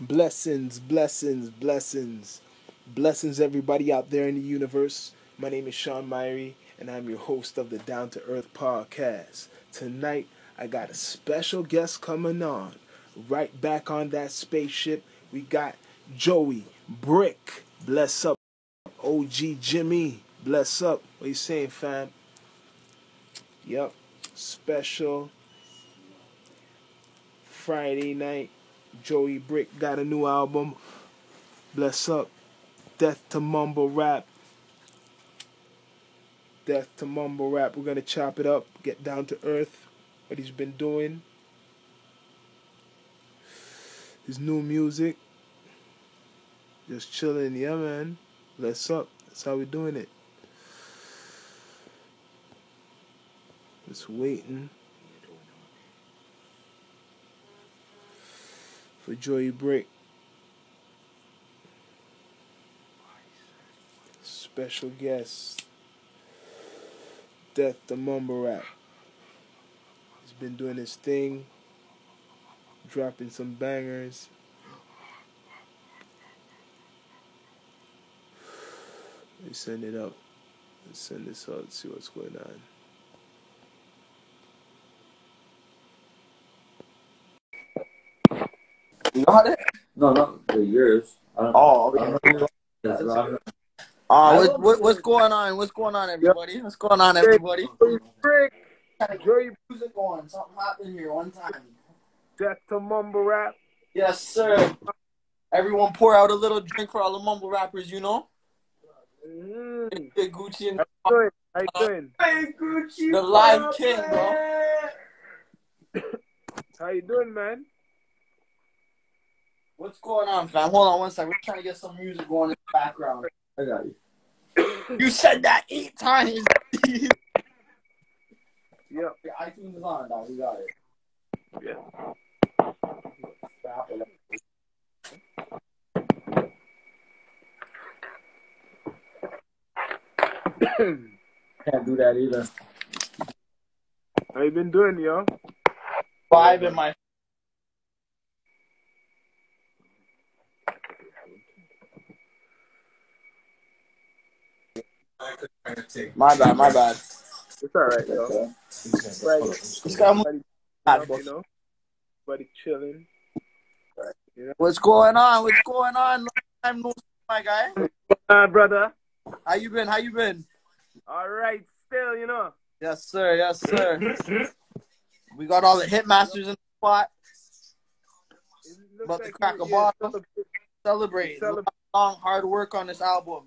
Blessings, blessings, blessings. Blessings, everybody out there in the universe. My name is Sean Myrie, and I'm your host of the Down to Earth podcast. Tonight, I got a special guest coming on. Right back on that spaceship, we got Joey Brick. Bless up, OG Jimmy. Bless up. What you saying, fam? Yep. Special Friday night. Joey Brick got a new album. Bless up. Death to Mumble Rap. Death to Mumble Rap. We're gonna chop it up, get down to earth. What he's been doing. His new music. Just chilling, yeah, man. Bless up. That's how we're doing it. Just waiting for Joey Brick. Special guest. Death to Mumble Rap. He's been doing his thing. Dropping some bangers. Let me send it up. Let's send this out and see what's going on. You got it? No, not the yours. Oh, okay. What's going on? What's going on, everybody? Yep. What's going on, everybody? Brick. Joey Music going. Something happened here one time. Death to Mumble Rap. Yes, sir. Everyone pour out a little drink for all the mumble rappers, you know? Big Gucci and How you doing? Hey, Gucci, the live king, bro. How you doing, man? What's going on, fam? Hold on one second. We're trying to get some music going in the background. I got you. You said that 8 times. Yep. Your iTunes is on, dog. We got it. Yeah. Can't do that either. How you been doing, yo? 5 in my. My bad. It's alright, yo. Right. This guy You know? Everybody chilling. You know? What's going on? Long time no see, my guy. Brother. How you been? Alright, still, you know. Yes, sir. We got all the hit masters in the spot. About to crack a bottle. Celebrate. Long, hard work on this album.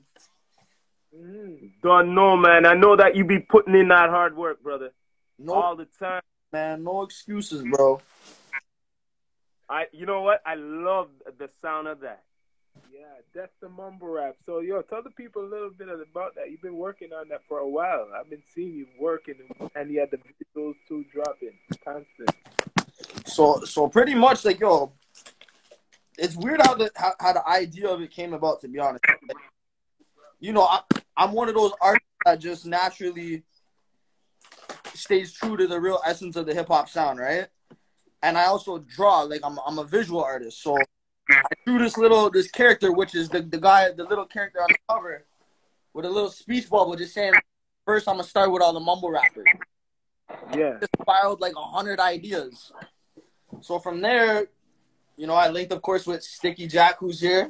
Don't know, man. I know that you be putting in that hard work, brother. All the time. Man, no excuses, bro. You know what? I love the sound of that. Yeah, that's the mumble rap. So, yo, tell the people a little bit about that. You've been working on that for a while. I've been seeing you working, and you had the videos too dropping constant. So pretty much, like, yo, it's weird how the idea of it came about, to be honest. Like, you know, I'm one of those artists that just naturally stays true to the real essence of the hip hop sound, right? And I also draw, like I'm a visual artist, so I drew this character, which is the little character on the cover, with a little speech bubble, just saying, first I'm gonna start with all the mumble rappers. Yeah. Just spiraled like 100 ideas. So from there, you know, I linked, of course, with Sticky Jack, who's here.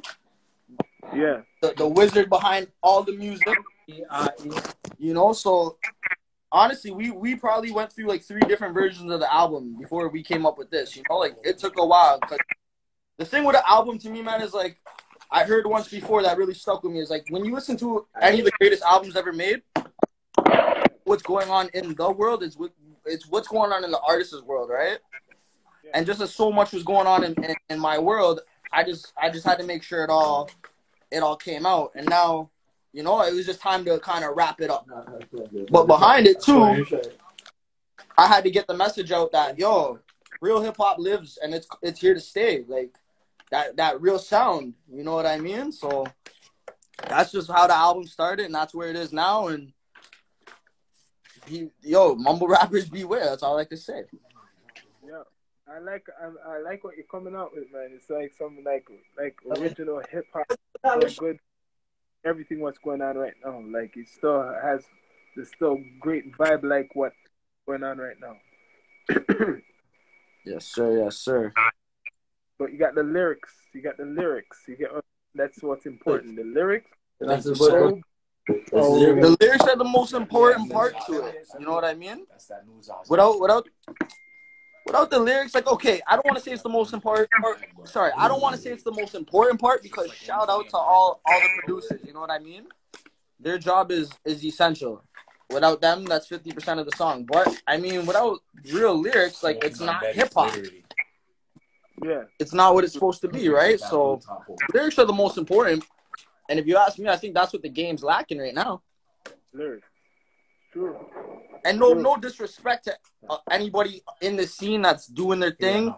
Yeah. The wizard behind all the music. You know, so honestly, we probably went through like 3 different versions of the album before we came up with this. You know, like it took a while. Cause the thing with the album to me, man, is like I heard once before that really stuck with me is like when you listen to any of the greatest albums ever made, what's going on in the world is it's what's going on in the artist's world, right? And just as so much was going on in my world, I just had to make sure it all came out. And now, you know, it was just time to kind of wrap it up. But behind it too, I had to get the message out that, yo, real hip hop lives and it's here to stay. Like that real sound, you know what I mean? So that's just how the album started, and that's where it is now. And mumble rappers beware. That's all I can say. Yeah. I like what you're coming out with, man. It's like some like original hip hop, so good. Everything what's going on right now, like it still has the still great vibe, like what's going on right now. Yes, sir. Yes, sir. But you got the lyrics. You got the lyrics. You get that's what's important. The lyrics. That's the So, The lyrics are the most important part to it. You know what I mean? Without the lyrics, like, okay, I don't want to say it's the most important part. Sorry, I don't want to say it's the most important part because shout out to all the producers. You know what I mean? Their job is essential. Without them, that's 50% of the song. But I mean, without real lyrics, like, it's not hip hop. yeah. It's not what it's supposed to be, right? So lyrics are the most important. And if you ask me, I think that's what the game's lacking right now. Lyrics. True. And no disrespect to anybody in the scene that's doing their thing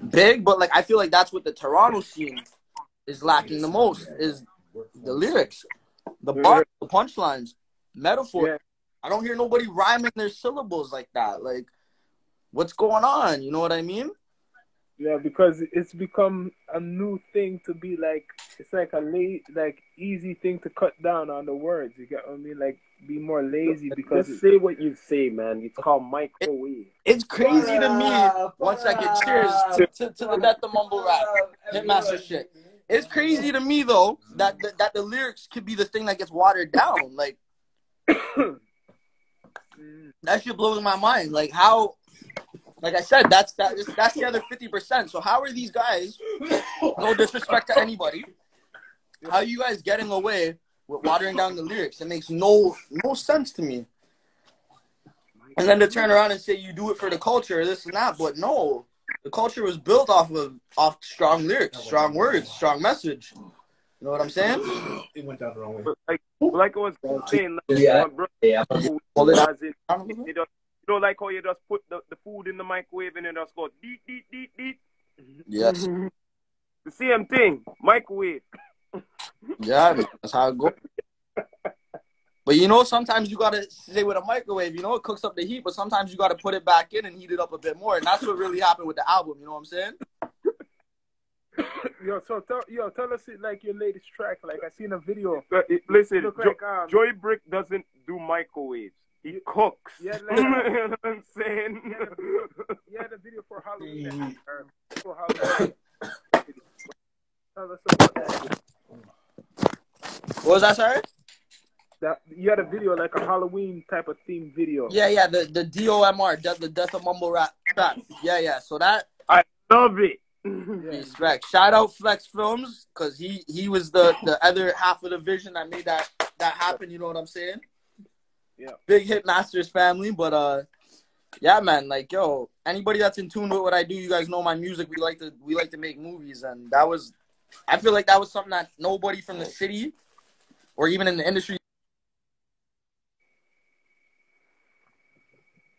big, but like I feel like that's what the Toronto scene is lacking the most is the lyrics, the bars, the punchlines, metaphor. Yeah. I don't hear nobody rhyming their syllables like that. Like, what's going on? You know what I mean? Yeah, because it's become a new thing to be like, it's like like easy thing to cut down on the words. You get what I mean? Like, be more lazy because just say what you say, man. It's called microwave. It's crazy to me. 1 second, cheers to the Death of Mumble Rap, Hitmaster shit. It's crazy to me though that the lyrics could be the thing that gets watered down. Like, that shit blows my mind. Like how. Like I said, that's the other 50%. So how are these guys, no disrespect to anybody, how are you guys getting away with watering down the lyrics? It makes no sense to me. And then to turn around and say you do it for the culture, this and that, but no. The culture was built off strong lyrics, strong words, strong message. You know what I'm saying? It went down the wrong way. Like I was saying, you know, like how you just put the food in the microwave and it just go deet, deet, deet, deet. Yes. The same thing, microwave. Yeah, that's how it goes. But you know, sometimes you gotta say with a microwave, you know, it cooks up the heat, but sometimes you gotta put it back in and heat it up a bit more. And that's what really happened with the album, you know what I'm saying? Tell us like your latest track. Like I seen a video. Listen, Joy Brick doesn't do microwaves. He cooks. Yeah, like, you know what I'm saying? Yeah, the video for Halloween. For Halloween. Tell us about that. What was that, sorry? That you had a video like a Halloween type of theme video. Yeah, the DOMR, the Death of Mumble Rap track. Yeah. So that I love it. Respect. Shout out Flex Films because he was the other half of the vision that made that happen. You know what I'm saying? Yeah. Big Hitmasters family, but yeah, man. Like, yo, anybody that's in tune with what I do, you guys know my music. We like to make movies, and I feel like that was something that nobody from the city or even in the industry.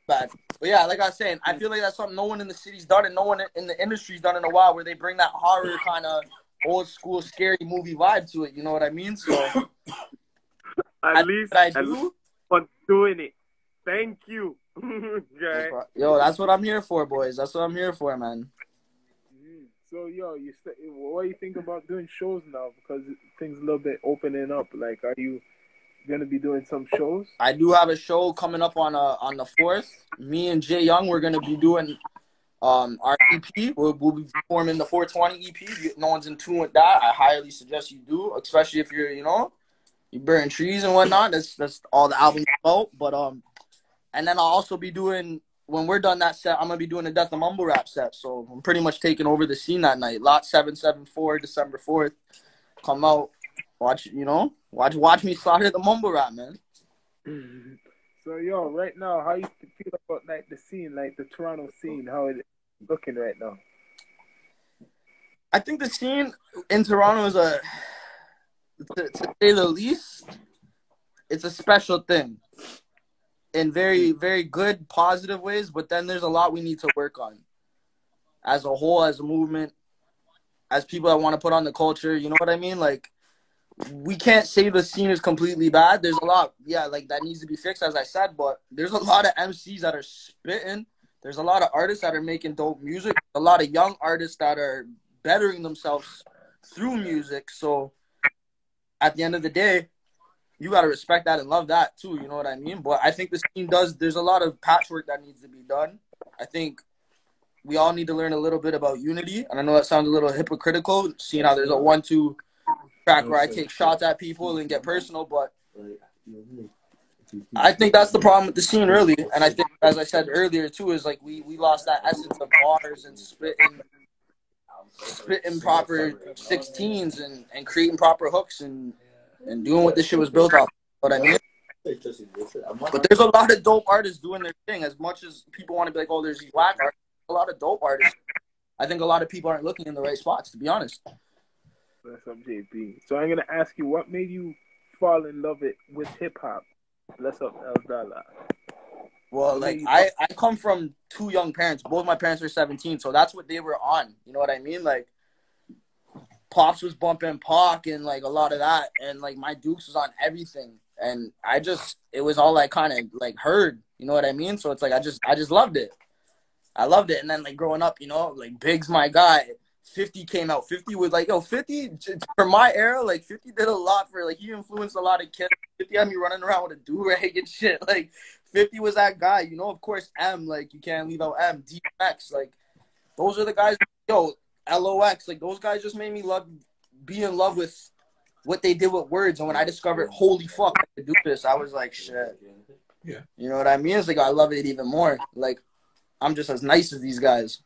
But yeah, like I was saying, I feel like that's something no one in the city's done and no one in the industry's done in a while, where they bring that horror kind of old school scary movie vibe to it. You know what I mean? So at least for doing it. Thank you. Okay. Yo, that's what I'm here for, boys. That's what I'm here for, man. So, yo, what do you think about doing shows now? Because things a little bit opening up. Like, are you gonna be doing some shows? I do have a show coming up on the 4th. Me and Jay Young, we're gonna be doing our EP. We'll be performing the 420 EP. If no one's in tune with that, I highly suggest you do, especially if you're, you burn trees and whatnot. That's all the album's about. But and then I'll also be doing, when we're done that set, I'm gonna be doing the Death of Mumble Rap set. So I'm pretty much taking over the scene that night. Lot 774, December 4th. Come out, watch me slaughter the mumble rap, man. So, yo, right now, how you feel about like the scene, like the Toronto scene? How it looking right now? I think the scene in Toronto is to say the least, it's a special thing in very, very good, positive ways. But then there's a lot we need to work on as a whole, as a movement, as people that want to put on the culture. You know what I mean? Like, we can't say the scene is completely bad. There's a lot, like that needs to be fixed, as I said. But there's a lot of MCs that are spitting there's a lot of artists that are making dope music. A lot of young artists that are bettering themselves through music. So at the end of the day, you got to respect that and love that too. You know what I mean? But I think the scene there's a lot of patchwork that needs to be done. I think we all need to learn a little bit about unity. And I know that sounds a little hypocritical, seeing how there's a 1-2 track where I take shots at people and get personal. But I think that's the problem with the scene, really. And I think, as I said earlier too, is like we lost that essence of bars and spitting proper 16s and creating proper hooks and doing what this shit was built off. You know what I mean? But there's a lot of dope artists doing their thing. As much as people want to be like, oh, there's these whack artists, a lot of dope artists. I think a lot of people aren't looking in the right spots, to be honest. That's up, JP. So I'm gonna ask you, what made you fall in love with hip hop? Bless up, El Dala. Well, like I come from 2 young parents. Both my parents were 17, so that's what they were on. You know what I mean? Like, Pops was bumping Pac and like a lot of that, and like my Dukes was on everything, and it was all I kind of like heard. You know what I mean? So it's like I just loved it. I loved it, and then like growing up, you know, like Big's my guy. 50 came out. 50 was like, 50 for my era. Like 50 did a lot for like he influenced a lot of kids. 50 had me running around with a do-rag and shit. Like 50 was that guy, you know. Of course, M, like you can't leave out M. DMX, like those are the guys. LOX, like those guys just made me be in love with what they did with words. And when I discovered, holy fuck, I could do this, I was like, shit. Yeah. You know what I mean? It's like I love it even more. Like I'm just as nice as these guys.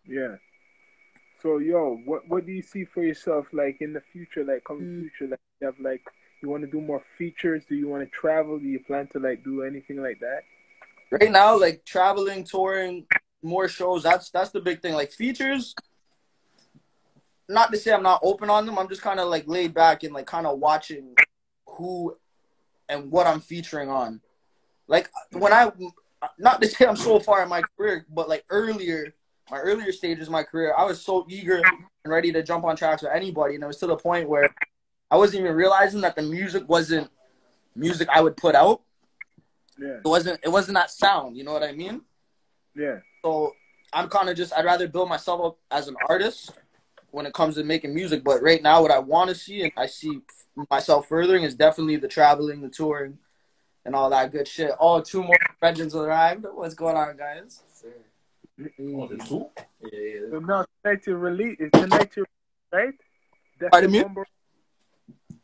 Yeah. So what do you see for yourself like in the future, like coming future? Like you have like you want to do more features? Do you want to travel? Do you plan to like do anything like that? Right now, like traveling, touring, more shows. That's the big thing. Like features. Not to say I'm not open on them. I'm just kind of like laid back and like kind of watching who and what I'm featuring on. Like when not to say I'm so far in my career, but like my earlier stages of my career, I was so eager and ready to jump on tracks with anybody. And it was to the point where I wasn't even realizing that the music wasn't music I would put out. Yeah. It wasn't that sound. You know what I mean? Yeah. So I'm kind of I'd rather build myself up as an artist when it comes to making music. But right now what I want to see and I see myself furthering is definitely the traveling, the touring, and all that good shit. Oh, 2 more legends arrived. What's going on, guys? Oh, the 2? Yeah. So now tonight you release, right? Pardon me?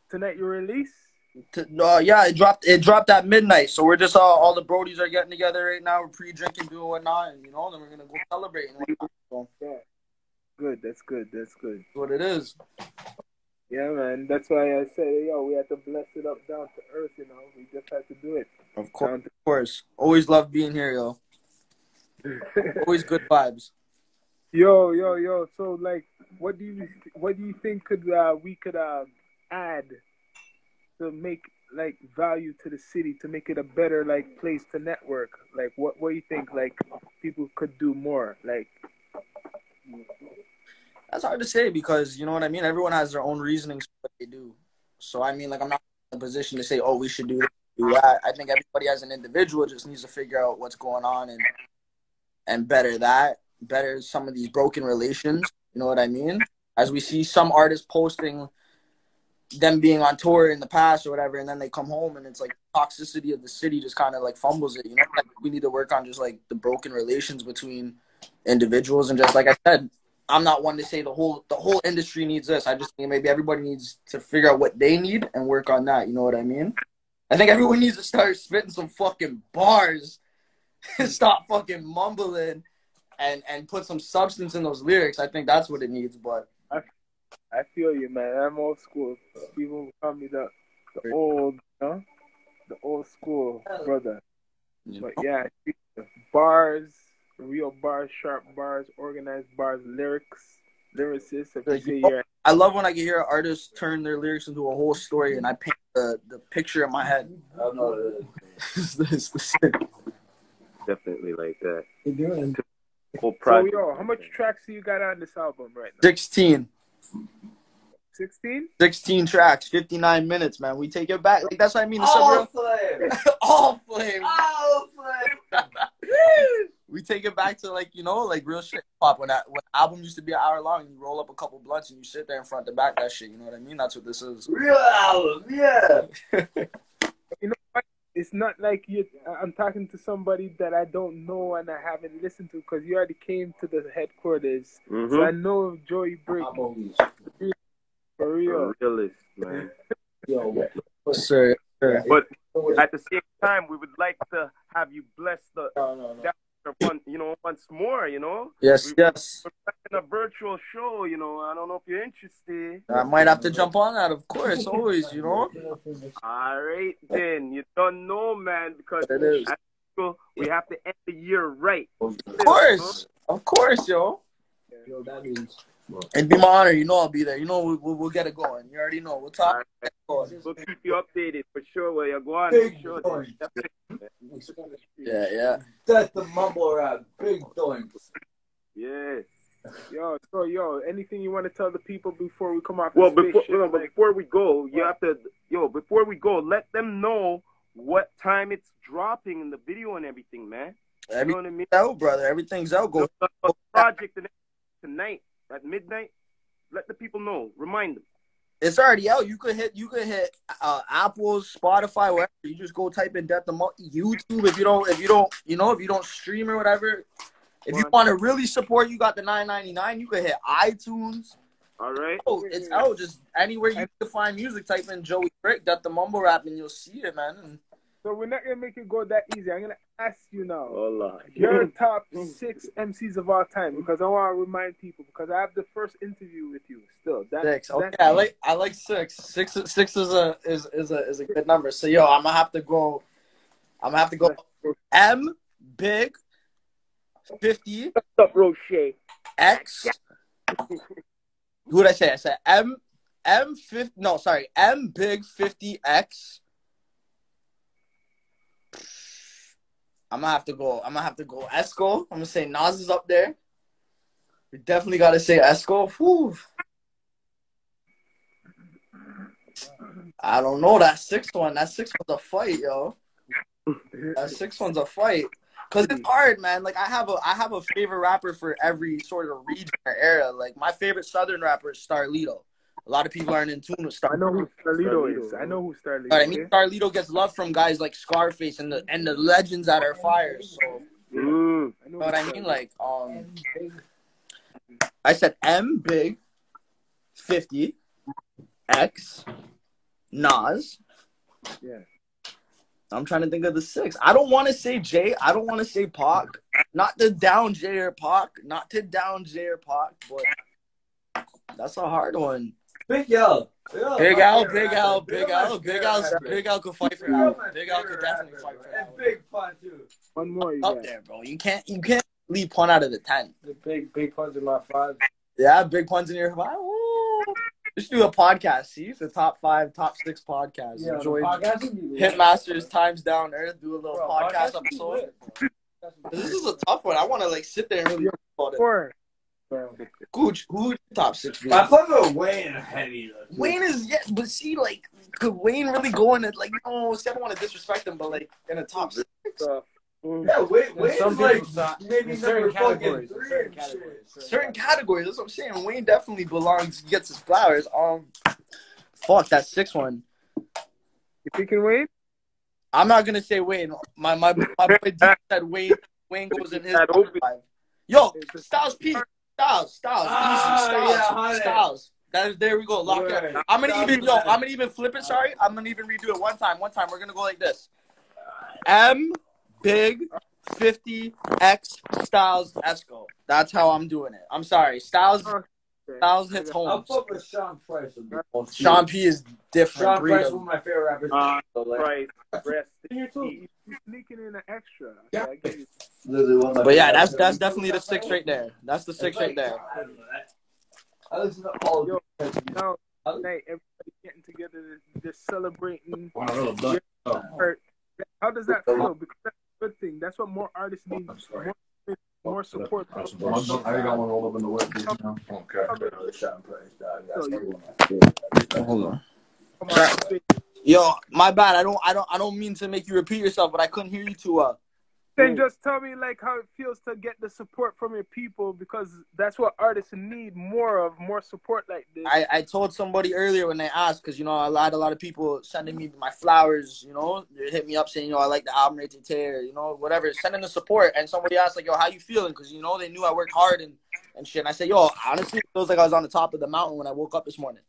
Tonight you release? Yeah, it dropped at midnight. So we're just all the brodies are getting together right now. We're pre-drinking, doing whatnot, and then we're gonna go celebrate. So, yeah. Good. That's good. That's what it is. Yeah, man. That's why I said, we have to bless it up down to earth. You know, we just have to do it. Of course. Always love being here, yo. Always good vibes. Yo. So, like, what do you think we could add to make like value to the city, to make it a better like place to network? Like, what do you think like people could do more? Like, that's hard to say because you know what I mean. Everyone has their own reasonings for what they do. So I mean, like, I'm not in a position to say, we should do this, do that. I think everybody as an individual just needs to figure out what's going on and better some of these broken relations. You know what I mean? As we see some artists posting them being on tour in the past or whatever, and then they come home and it's like toxicity of the city just kind of like fumbles it. You know, like, we need to work on just like the broken relations between individuals, and just like I said, I'm not one to say the whole industry needs this. I just think maybe everybody needs to figure out what they need and work on that. You know what I mean? I think everyone needs to start spitting some fucking bars and stop fucking mumbling and put some substance in those lyrics. I think that's what it needs. But I feel you, man. I'm old school. People call me the old school brother. Yeah. But yeah, bars, real bars, sharp bars, organized bars, lyricists. I love when I can hear artists turn their lyrics into a whole story, and I paint the picture in my head. I know. Definitely like that. You doing? So, how much tracks do you got on this album right now? 16. 16? 16 tracks, 59 minutes, man. We take it back. Like, that's what I mean. All flame. All flame. All flame. We take it back to like, you know, like real shit pop when album used to be an hour long and you roll up a couple blunts and you sit there in front to back that shit. You know what I mean? That's what this is. Real album, yeah. You know what? It's not like I'm talking to somebody that I don't know and I haven't listened to because you already came to the headquarters. Mm-hmm. So I know of Joey Brick. For real. Realist, man. Yo, Sir. But at the same time, we would like to have you bless the once more, you know. Yes. We're in a virtual show, you know. I don't know if you're interested. I might have to jump on that, of course, always, you know. All right, then. You don't know, man, because It is. we have to end the year right. Of course, yo. Yo, that means. It'd be my honor. You know I'll be there. You know we'll get it going. You already know. We'll talk. We'll keep you updated for sure. Where you're going, Big for sure. Yeah. That's the mumble rap. Big doinks. Yes. Yo, anything you want to tell the people before we come off? Well, before we go, you have to, before we go, let them know what time it's dropping in the video and everything, man. You know what I mean? Out, brother. Everything's out. Go. The project tonight at midnight. Let the people know. Remind them. It's already out. You could hit Apple, Spotify, wherever. You just go type in Death the Mo. YouTube. If you don't stream or whatever. If you want to really support, you got the $9.99. You could hit iTunes. All right. Oh, it's out. Just anywhere you can find music, type in Joey Brick, Death the Mumble Rap, and you'll see it, man. So we're not gonna make it go that easy. I'm gonna ask you now. Hola. Your top 6 MCs of all time, because I want to remind people, because I have the first interview with you. Still, six. Okay, I like six. Six is a good number. So yo, I'm gonna have to go. M Big 50 What's up, Roche? X. Who did I say? I said M 50. No, sorry, M Big 50 X. I'm gonna have to go Esco. I'm gonna say Nas is up there. We definitely gotta say Esco. Whew. I don't know that sixth one. That sixth one's a fight, yo. That sixth one's a fight. Cause it's hard, man. Like I have a favorite rapper for every sort of region or era. Like my favorite Southern rapper is Starlito. A lot of people aren't in tune with Starlito. I know who Starlito is. I know who Starlito is. I mean, Starlito gets love from guys like Scarface and the legends that are fire. So, you know what I mean? Like, I said M Big 50 X Nas. Yeah. I'm trying to think of the 6. I don't want to say Jay. I don't want to say Pac. Not to down Jay or Pac. But that's a hard one. Big L. Big Al could fight for that. Big Al could definitely fight for that. And Big Pun too. One more. Up there, bro. You can't leave Pun out of the 10. The big puns in my 5. Yeah, big puns in your 5. Ooh. Just do a podcast. See, the top 6 podcasts. Yeah, Enjoy Hitmasters Times Down Earth. Do a little podcast episode. This is a tough one. I want to sit there and really think about it. Gooch, who top 6? I fuck with Wayne heavy. Wayne is but see, like, could Wayne really go in it? Like, no, see, I don't want to disrespect him, but like in the top 6. Yeah, Wayne is like maybe number fucking 3 certain categories. That's what I'm saying. Wayne definitely belongs. Gets his flowers. Fuck that 6 one. You thinking Wayne? I'm not gonna say Wayne. My boy D said Wayne. Wayne goes in his top 5. Yo, Styles P. Styles. There we go. Lock it up. I'm gonna even flip it. Sorry, I'm gonna even redo it one time. We're gonna go like this. M Big 50 X Styles Esco. That's how I'm doing it. I'm sorry, Styles hits home. I'll fuck with Sean Price. Sean P is different. Sean Price, one of my favorite rappers. Price. He's sneaking in an extra. Yeah. But yeah, that's definitely the 6 right there. That's the 6 right there. I listen to all Yo, now, hey, everybody getting together, just celebrating. How does that feel? Because that's a good thing. That's what more artists need. More support. I got one rolled up in the whip. Okay. Hold on. Yo, my bad. I don't mean to make you repeat yourself, but I couldn't hear you too well. Then just tell me like how it feels to get the support from your people, because that's what artists need more of, more support like this. I told somebody earlier when they asked, because, you know, I had a lot of people sending me my flowers, you know, they hit me up saying, you know, I like the album right there, you know, whatever, sending the support. And somebody asked, like, yo, how you feeling? Because, you know, they knew I worked hard and shit. And I said, yo, honestly, it feels like I was on the top of the mountain when I woke up this morning.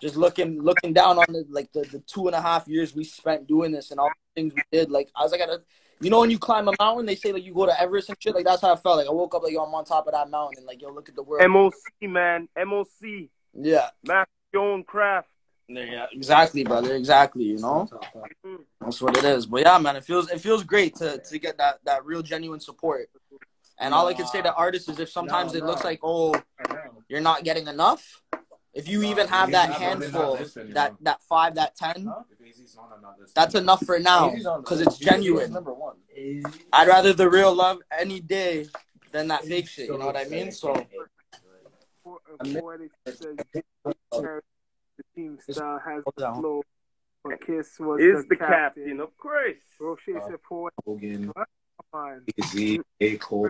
Just looking down on the 2.5 years we spent doing this and all the things we did. Like, I was like, you know, when you climb a mountain, they say, like, you go to Everest and shit. Like, that's how I felt. Like, I woke up, like, yo, I'm on top of that mountain. And, like, yo, look at the world. MOC, man. MOC. Yeah. Master your own craft. Yeah, exactly, brother. Exactly, you know? That's what it is. But, yeah, man, it feels great to get that real, genuine support. And all I can say to artists is if sometimes it looks like, oh, you're not getting enough, if you even have that handful, that 5, that 10, that's enough for now because it's genuine. I'd rather the real love any day than that fake shit, you know what I mean? So the team style has the flow. Kiss was is the captain, of course. Easy, A. Cole,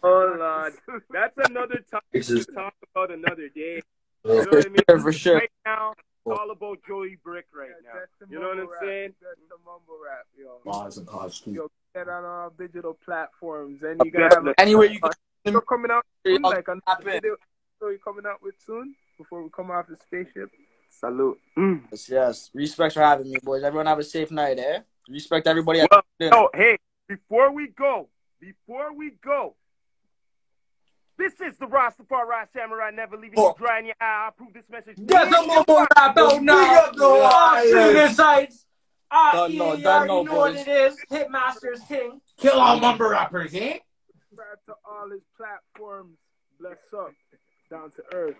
Oh, Lord. That's another topic to talk about another day. You know what I mean? For sure. Right now, it's all about Joey Brick right now. You know what I'm saying? That's the mumble rap, yo. Mars and Hodge, too. Yo, get on all digital platforms, and you gotta have Anywhere you you're coming out soon, like on Happen. video. So you coming out with soon before we come off the spaceship. Salute. Yes. Respect for having me, boys. Everyone have a safe night, eh? Respect everybody. Well, hey, before we go, this is the Rastafari Samurai, never leaving you dry in your eye. I approve this message. Get the mumble rap out now. Shooting sites. You know what it is. Hitmaster's King. Kill all mumble rappers, eh? Subscribe to all his platforms. Bless up. Down to earth.